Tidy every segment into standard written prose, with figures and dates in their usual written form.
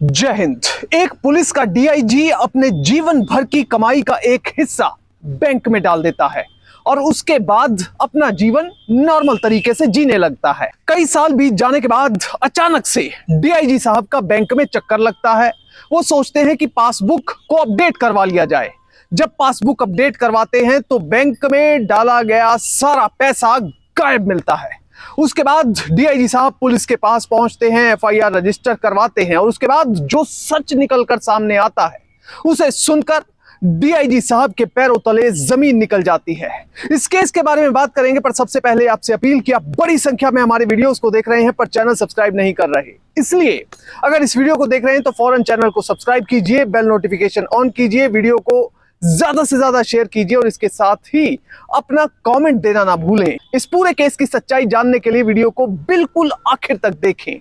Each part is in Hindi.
जय हिंद। एक पुलिस का डीआईजी अपने जीवन भर की कमाई का एक हिस्सा बैंक में डाल देता है और उसके बाद अपना जीवन नॉर्मल तरीके से जीने लगता है। कई साल बीत जाने के बाद अचानक से डीआईजी साहब का बैंक में चक्कर लगता है। वो सोचते हैं कि पासबुक को अपडेट करवा लिया जाए। जब पासबुक अपडेट करवाते हैं तो बैंक में डाला गया सारा पैसा गायब मिलता है। उसके बाद डीआईजी साहब पुलिस के पास पहुंचते हैं, एफआईआर रजिस्टर करवाते हैं और उसके बाद जो सच निकलकर सामने आता है उसे सुनकर डीआईजी साहब के पैरों तले जमीन निकल जाती है। इस केस के बारे में बात करेंगे, पर सबसे पहले आपसे अपील कि आप बड़ी संख्या में हमारे वीडियोस को देख रहे हैं पर चैनल सब्सक्राइब नहीं कर रहे, इसलिए अगर इस वीडियो को देख रहे हैं तो फौरन चैनल को सब्सक्राइब कीजिए, बेल नोटिफिकेशन ऑन कीजिए, वीडियो को ज्यादा से ज्यादा शेयर कीजिए और इसके साथ ही अपना कमेंट देना ना भूलें। इस पूरे केस की सच्चाई जानने के लिए वीडियो को बिल्कुल आखिर तक देखें।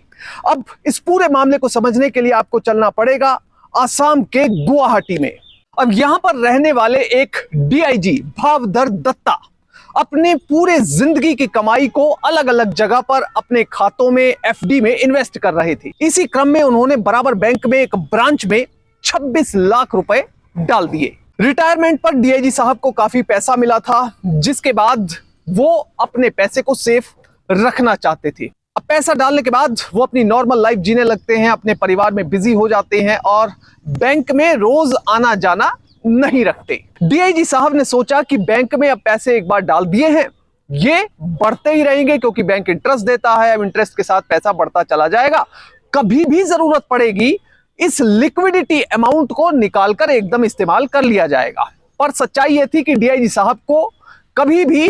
अब इस पूरे मामले को समझने के लिए आपको चलना पड़ेगा आसाम के गुवाहाटी में। अब यहां पर रहने वाले एक डीआईजी भावधर दत्ता अपने पूरे जिंदगी की कमाई को अलग अलग जगह पर अपने खातों में, एफडी में इन्वेस्ट कर रहे थे। इसी क्रम में उन्होंने बराबर बैंक में एक ब्रांच में 26 लाख रुपए डाल दिए। रिटायरमेंट पर डीआईजी साहब को काफी पैसा मिला था, जिसके बाद वो अपने पैसे को सेफ रखना चाहते थे। अब पैसा डालने के बाद वो अपनी नॉर्मल लाइफ जीने लगते हैं, अपने परिवार में बिजी हो जाते हैं और बैंक में रोज आना जाना नहीं रखते। डीआईजी साहब ने सोचा कि बैंक में अब पैसे एक बार डाल दिए हैं, ये बढ़ते ही रहेंगे क्योंकि बैंक इंटरेस्ट देता है। अब इंटरेस्ट के साथ पैसा बढ़ता चला जाएगा, कभी भी जरूरत पड़ेगी इस लिक्विडिटी अमाउंट को निकालकर एकदम इस्तेमाल कर लिया जाएगा। पर सच्चाई यह थी कि डीआईजी साहब को कभी भी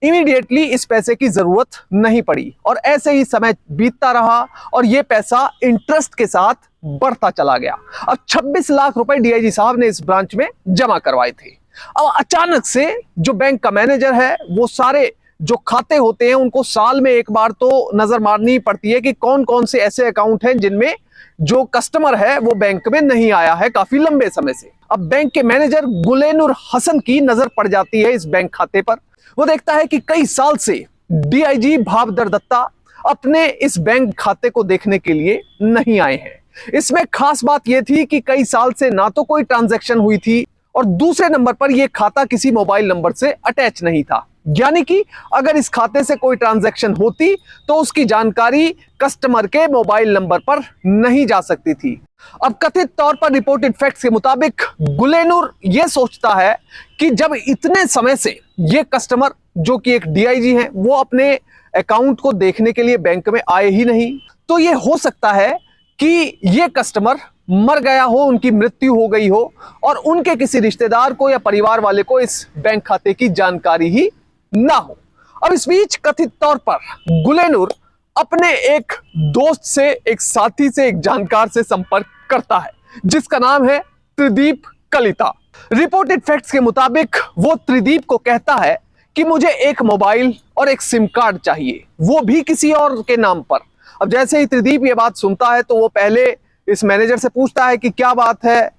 इमीडिएटली इस पैसे की जरूरत नहीं पड़ी और ऐसे ही समय बीतता रहा और यह पैसा इंटरेस्ट के साथ बढ़ता चला गया। अब 26 लाख रुपए डीआईजी साहब ने इस ब्रांच में जमा करवाए थे। अब अचानक से जो बैंक का मैनेजर है वो सारे जो खाते होते हैं उनको साल में एक बार तो नजर मारनी पड़ती है कि कौन कौन से ऐसे अकाउंट हैं जिनमें जो कस्टमर है वो बैंक में नहीं आया है काफी लंबे समय से। अब बैंक के मैनेजर गुलेनुर हसन की नजर पड़ जाती है इस बैंक खाते पर। वो देखता है कि कई साल से डीआईजी भावधर दत्ता अपने इस बैंक खाते को देखने के लिए नहीं आए हैं। इसमें खास बात यह थी कि कई साल से ना तो कोई ट्रांजैक्शन हुई थी और दूसरे नंबर पर यह खाता किसी मोबाइल नंबर से अटैच नहीं था, यानी कि अगर इस खाते से कोई ट्रांजैक्शन होती तो उसकी जानकारी कस्टमर के मोबाइल नंबर पर नहीं जा सकती थी। अब कथित तौर पर रिपोर्टेड फैक्ट्स के मुताबिक गुलेनुर यह सोचता है कि जब इतने समय से ये कस्टमर जो कि एक डीआईजी है वो अपने अकाउंट को देखने के लिए बैंक में आए ही नहीं, तो ये हो सकता है कि ये कस्टमर मर गया हो, उनकी मृत्यु हो गई हो और उनके किसी रिश्तेदार को या परिवार वाले को इस बैंक खाते की जानकारी ही ना हो। अब इस बीच कथित तौर पर गुलेनुर अपने एक दोस्त से, एक साथी से, एक जानकार से संपर्क करता है जिसका नाम है त्रिदीप कलिता। रिपोर्टेड फैक्ट्स के मुताबिक वो त्रिदीप को कहता है कि मुझे एक मोबाइल और एक सिम कार्ड चाहिए, वो भी किसी और के नाम पर। अब जैसे ही त्रिदीप ये बात सुनता है तो वो पहले इस मैनेजर से पूछता है कि क्या बात है,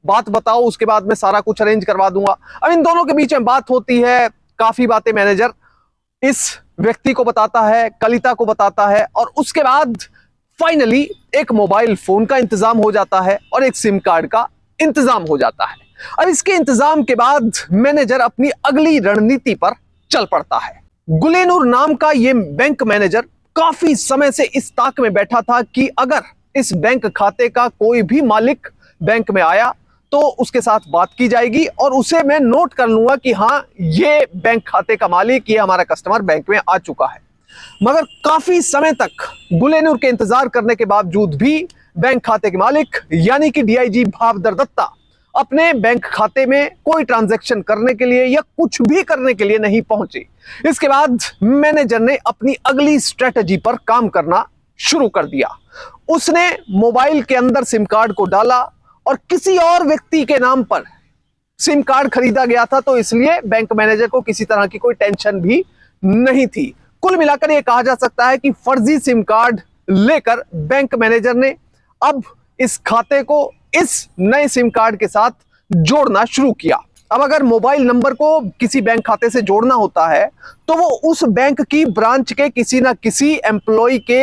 बात बताओ, उसके बाद मैं सारा कुछ अरेंज करवा दूंगा। अब इन दोनों के बीच में बात होती है, काफी बातें मैनेजर इस व्यक्ति को बताता है, कलिता को बताता है और उसके बाद फाइनली एक मोबाइल फोन का इंतजाम हो जाता है और एक सिम कार्ड का इंतजाम हो जाता है। अब इसके इंतजाम के बाद मैनेजर अपनी अगली रणनीति पर चल पड़ता है। गुलेनुर नाम का यह बैंक मैनेजर काफी समय से इस ताक में बैठा था कि अगर इस बैंक खाते का कोई भी मालिक बैंक में आया तो उसके साथ बात की जाएगी और उसे मैं नोट कर लूंगा कि हाँ, ये बैंक खाते का मालिक, ये हमारा कस्टमर बैंक में आ चुका है। मगर काफी समय तक गुलेनुर के इंतजार करने के बावजूद भी बैंक खाते के मालिक यानी कि डीआईजी भावधर दत्ता अपने बैंक खाते में कोई ट्रांजैक्शन करने के लिए या कुछ भी करने के लिए नहीं पहुंचे। इसके बाद मैनेजर ने अपनी अगली स्ट्रेटजी पर काम करना शुरू कर दिया। उसने मोबाइल के अंदर सिम कार्ड को डाला और किसी और व्यक्ति के नाम पर सिम कार्ड खरीदा गया था, तो इसलिए बैंक मैनेजर को किसी तरह की कोई टेंशन भी नहीं थी। कुल मिलाकर यह कहा जा सकता है कि फर्जी सिम कार्ड लेकर बैंक मैनेजर ने अब इस खाते को इस नए सिम कार्ड के साथ जोड़ना शुरू किया। अब अगर मोबाइल नंबर को किसी बैंक खाते से जोड़ना होता है तो वो उस बैंक की ब्रांच के किसी ना किसी एम्प्लॉय के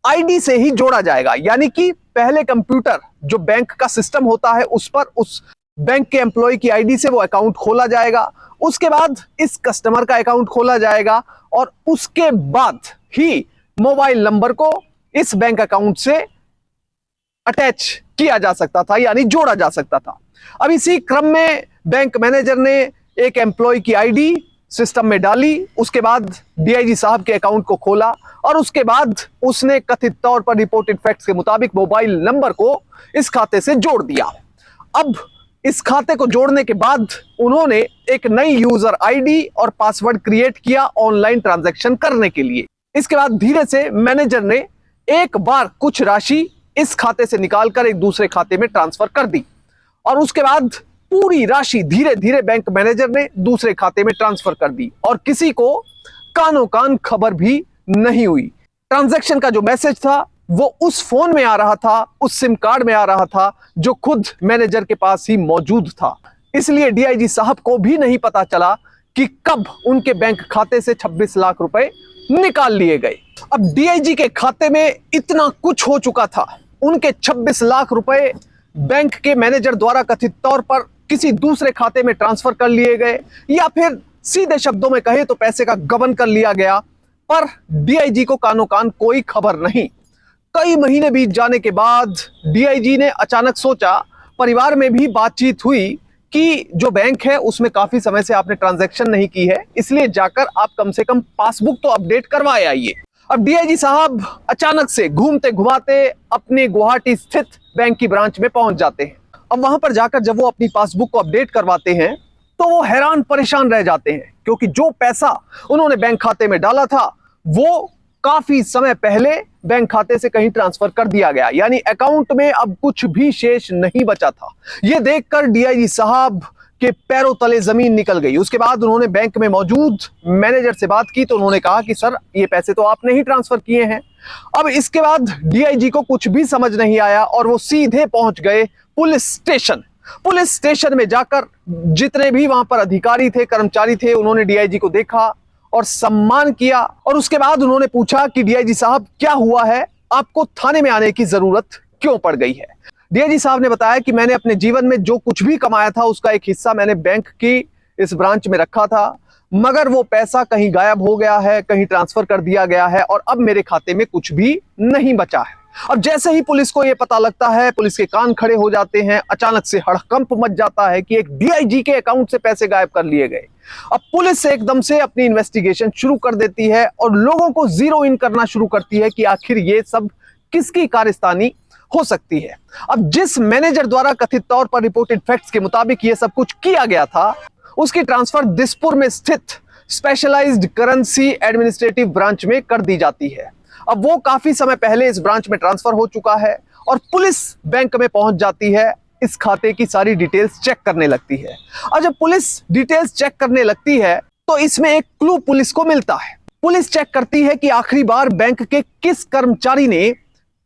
आईडी से ही जोड़ा जाएगा। यानी कि पहले कंप्यूटर जो बैंक का सिस्टम होता है उस पर उस बैंक के एम्प्लॉय की आईडी से वो अकाउंट खोला जाएगा, उसके बाद इस कस्टमर का अकाउंट खोला जाएगा और उसके बाद ही मोबाइल नंबर को इस बैंक अकाउंट से अटैच किया जा सकता था, यानी जोड़ा जा सकता था। अब इसी क्रम में बैंक मैनेजर ने एक एम्प्लॉय की आईडी सिस्टम में डाली, उसके बाद डीआईजी साहब के अकाउंट को खोला और उसके बाद उसने कथित तौर पर रिपोर्टेड फैक्ट्स के मुताबिक मोबाइल नंबर को इस खाते से जोड़ दिया। अब इस खाते को जोड़ने के बाद उन्होंने एक नई यूजर आईडी और पासवर्ड क्रिएट किया ऑनलाइन ट्रांजैक्शन करने के लिए। इसके बाद धीरे से मैनेजर ने एक बार कुछ राशि इस खाते से निकालकर एक दूसरे खाते में ट्रांसफर कर दी और उसके बाद पूरी राशि धीरे धीरे बैंक मैनेजर ने दूसरे खाते में ट्रांसफर कर दी और किसी को कानो कान खबर भी नहीं हुई। ट्रांजैक्शन का जो मैसेज था वो उस फोन में आ रहा था, उस सिम कार्ड में आ रहा था जो खुद मैनेजर के पास ही मौजूद था। इसलिए डीआईजी साहब को भी नहीं पता चला कि कब उनके बैंक खाते से 26 लाख रुपए निकाल लिए गए। अब डीआईजी के खाते में इतना कुछ हो चुका था, उनके 26 लाख रुपए बैंक के मैनेजर द्वारा कथित तौर पर किसी दूसरे खाते में ट्रांसफर कर लिए गए या फिर सीधे शब्दों में कहे तो पैसे का गबन कर लिया गया, पर डीआईजी को कानो कान कोई खबर नहीं। कई महीने बीत जाने के बाद डीआईजी ने अचानक सोचा, परिवार में भी बातचीत हुई कि जो बैंक है उसमें काफी समय से आपने ट्रांजैक्शन नहीं की है, इसलिए जाकर आप कम से कम पासबुक तो अपडेट करवाए आइए। अब डीआईजी साहब अचानक से घूमते घुमाते अपने गुवाहाटी स्थित बैंक की ब्रांच में पहुंच जाते हैं। अब वहां पर जाकर जब वो अपनी पासबुक को अपडेट करवाते हैं तो वो हैरान परेशान रह जाते हैं, क्योंकि जो पैसा उन्होंने बैंक खाते में डाला था वो काफी समय पहले बैंक खाते से कहीं ट्रांसफर कर दिया गया, यानी अकाउंट में अब कुछ भी शेष नहीं बचा था। यह देखकर डीआईजी साहब के पैरों तले जमीन निकल गई। उसके बाद उन्होंने बैंक में मौजूद मैनेजर से बात की तो उन्होंने कहा कि सर ये पैसे तो आपने ही ट्रांसफर किए हैं। अब इसके बाद डीआईजी को कुछ भी समझ नहीं आया और वो सीधे पहुंच गए पुलिस स्टेशन। पुलिस स्टेशन में जाकर जितने भी वहां पर अधिकारी थे, कर्मचारी थे, उन्होंने डीआईजी को देखा और सम्मान किया और उसके बाद उन्होंने पूछा कि डीआईजी साहब क्या हुआ है, आपको थाने में आने की जरूरत क्यों पड़ गई है। डीआईजी साहब ने बताया कि मैंने अपने जीवन में जो कुछ भी कमाया था उसका एक हिस्सा मैंने बैंक की इस ब्रांच में रखा था, मगर वो पैसा कहीं गायब हो गया है, कहीं ट्रांसफर कर दिया गया है और अब मेरे खाते में कुछ भी नहीं बचा है। अब जैसे ही पुलिस को यह पता लगता है, पुलिस के कान खड़े हो जाते हैं, अचानक से हड़कंप मच जाता है कि एक डीआईजी के अकाउंट से पैसे गायब कर लिए गए। अब पुलिस एकदम से अपनी इन्वेस्टिगेशन शुरू कर देती है और लोगों को जीरो इन करना शुरू करती है कि आखिर ये सब किसकी कारस्तानी हो सकती है। अब जिस मैनेजर द्वारा कथित तौर पर रिपोर्टेड फैक्ट्स के मुताबिक ये सब कुछ किया गया था, उसकी ट्रांसफर दिसपुर में स्थित स्पेशलाइज्ड करेंसी एडमिनिस्ट्रेटिव ब्रांच में कर दी जाती है। अब वो काफी समय पहले इस ब्रांच में ट्रांसफर हो चुका है और पुलिस बैंक में पहुंच जाती है, इस खाते की सारी डिटेल्स चेक करने लगती है। और जब पुलिस डिटेल्स चेक करने लगती है तो इसमें एक क्लू पुलिस को मिलता है। पुलिस चेक करती है कि आखिरी बार बैंक के किस कर्मचारी ने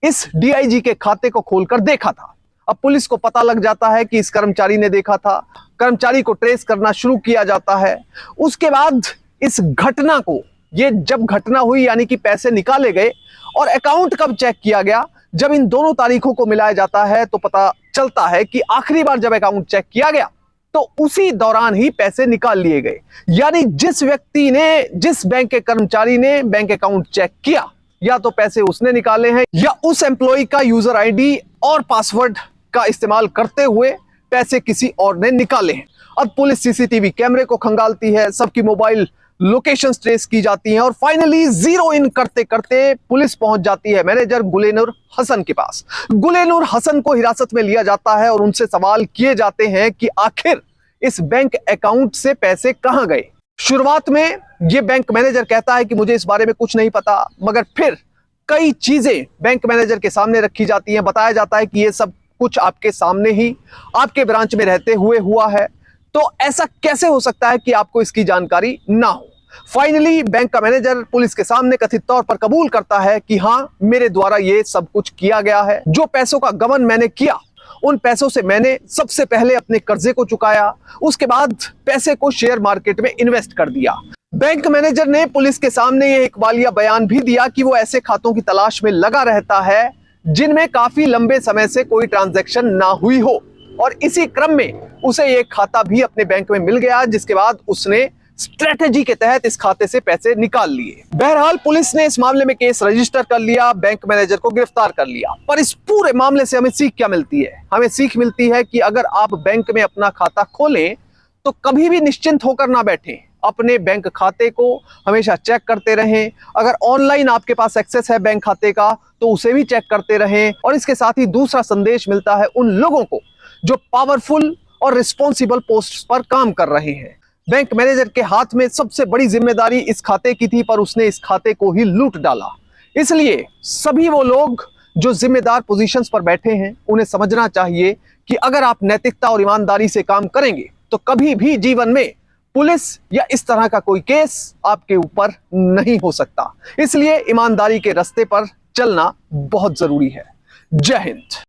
इस डीआईजी के खाते को खोलकर देखा था। अब पुलिस को पता लग जाता है कि इस कर्मचारी ने देखा था। कर्मचारी को ट्रेस करना शुरू किया जाता है। उसके बाद इस घटना को, ये जब घटना हुई यानी कि पैसे निकाले गए और अकाउंट कब चेक किया गया, जब इन दोनों तारीखों को मिलाया जाता है तो पता चलता है कि आखिरी बार जब अकाउंट चेक किया गया तो उसी दौरान ही पैसे निकाल लिए गए। यानी जिस व्यक्ति ने, जिस बैंक के कर्मचारी ने बैंक अकाउंट चेक किया, या तो पैसे उसने निकाले हैं या उस एम्प्लॉय का यूजर आईडी और पासवर्ड का इस्तेमाल करते हुए पैसे किसी और ने निकाले हैं। अब पुलिस सीसीटीवी कैमरे को खंगालती है, सबकी मोबाइल लोकेशंस ट्रेस की जाती हैं और फाइनली जीरो इन करते करते पुलिस पहुंच जाती है मैनेजर गुलेनुर हसन के पास। गुलेनुर हसन को हिरासत में लिया जाता है और उनसे सवाल किए जाते हैं कि आखिर इस बैंक अकाउंट से पैसे कहां गए। शुरुआत में यह बैंक मैनेजर कहता है कि मुझे इस बारे में कुछ नहीं पता, मगर फिर कई चीजें बैंक मैनेजर के सामने रखी जाती हैं। बताया जाता है कि यह सब कुछ आपके सामने ही, आपके ब्रांच में रहते हुए हुआ है, तो ऐसा कैसे हो सकता है कि आपको इसकी जानकारी ना हो। फाइनली बैंक का मैनेजर पुलिस के सामने कथित तौर पर कबूल करता है कि हां, मेरे द्वारा ये सब कुछ किया गया है। जो पैसों का गबन मैंने किया, उन पैसों से मैंने सबसे पहले अपने कर्जे को चुकाया, उसके बाद पैसे को शेयर मार्केट में इन्वेस्ट कर दिया। बैंक मैनेजर ने पुलिस के सामने ये एक वालिया बयान भी दिया कि वो ऐसे खातों की तलाश में लगा रहता है जिनमें काफी लंबे समय से कोई ट्रांजैक्शन ना हुई हो, और इसी क्रम में उसे एक खाता भी अपने बैंक में मिल गया, जिसके बाद उसने स्ट्रेटेजी के तहत इस खाते से पैसे निकाल लिए। बहरहाल पुलिस ने इस मामले में केस रजिस्टर कर लिया, बैंक मैनेजर को गिरफ्तार कर लिया। पर इस पूरे मामले से हमें सीख क्या मिलती है? हमें सीख मिलती है कि अगर आप बैंक में अपना खाता खोलें तो कभी भी निश्चिंत होकर ना बैठें, अपने बैंक खाते को हमेशा चेक करते रहें। अगर ऑनलाइन आपके पास एक्सेस है बैंक खाते का तो उसे भी चेक करते रहें। और इसके साथ ही दूसरा संदेश मिलता है उन लोगों को जो पावरफुल और रिस्पॉन्सिबल पोस्ट पर काम कर रहे हैं। बैंक मैनेजर के हाथ में सबसे बड़ी जिम्मेदारी इस खाते की थी, पर उसने इस खाते को ही लूट डाला। इसलिए सभी वो लोग जो जिम्मेदार पोजीशंस पर बैठे हैं उन्हें समझना चाहिए कि अगर आप नैतिकता और ईमानदारी से काम करेंगे तो कभी भी जीवन में पुलिस या इस तरह का कोई केस आपके ऊपर नहीं हो सकता। इसलिए ईमानदारी के रास्ते पर चलना बहुत जरूरी है। जय हिंद।